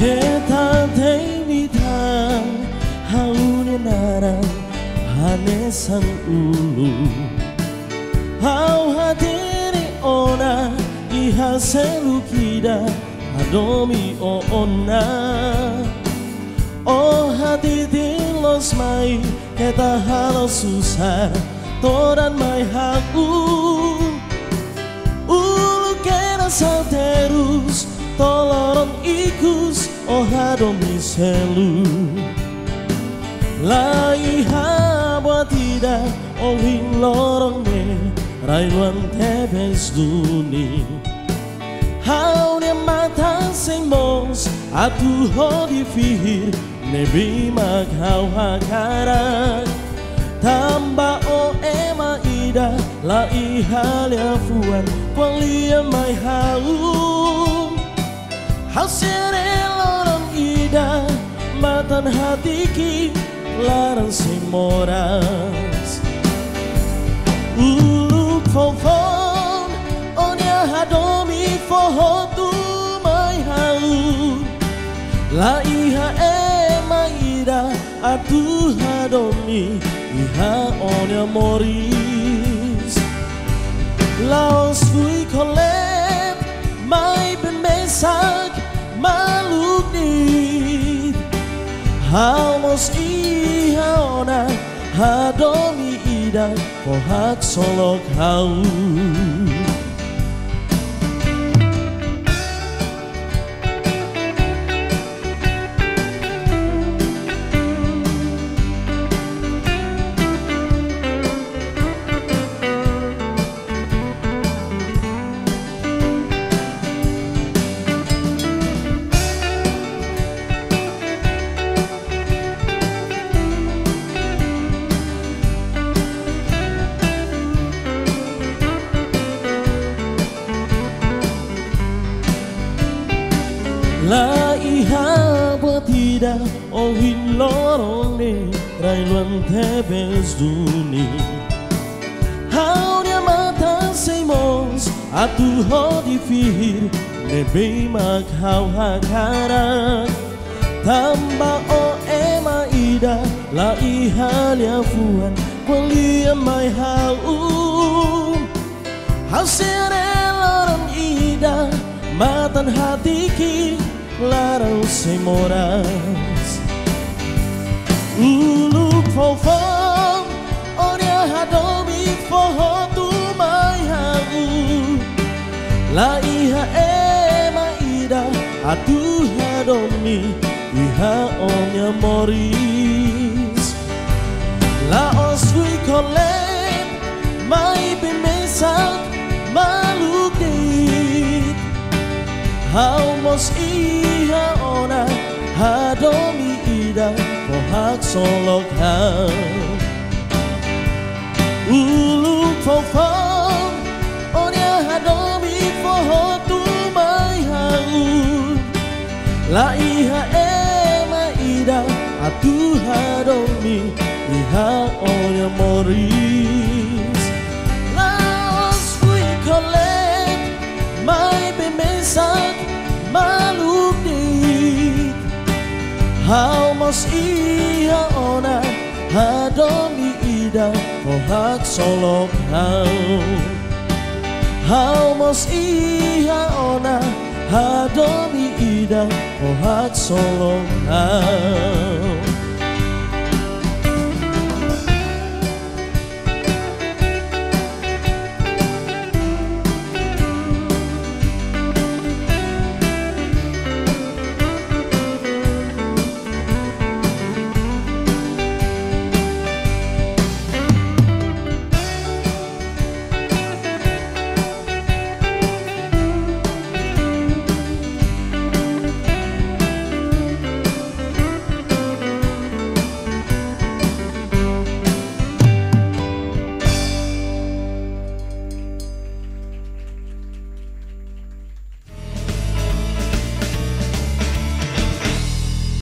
Kita temitang haune narang hanesan ulu hau hadiri ona iha selukida adomi ona oh hati los mai kita halos susah toran mai haku ulu kena salterus toloron ikus oh hadomi selu la iha buat tidak oh hin lorong ne railuan tebes duni hau ne mata sing mos atu ho di fihir nebi mag hau hakarak tamba o ema ida la iha liafuan kwalia mai hau sere lorong ida matan hatiki larang simoras uluk fofon onya hadomi fohotu mai hau la iha ema ida atu hadomi iha onya moris laos fui kolep mai ben mesak maluk nit Hamos iha ona hadomi ida pohak solok hau La iha batida oh hin lorong ne railuan tebes duni hau dia mata seimos atu ho di fihir nebe mag hau hakarak tamba o ema ida la iha liafuan kwalia mai hau sere lorong ida matan hatiki larang semoras uluk fofong onya hadomi fohotu mai hau la iha ema ida atu hadomi iha onya moris la osui kolem mai bimesak maluk dit Hamos iha ona hadomi ida pohak solok hau uluk fofong onya hadomi fohotu mai hau la iha ema ida atu hadomi iha onya moris laos fui kolek mai bemesak maluk dit Hamos iha ona hadomi ida pohak solok hau Hamos iha ona hadomi ida pohak solok hau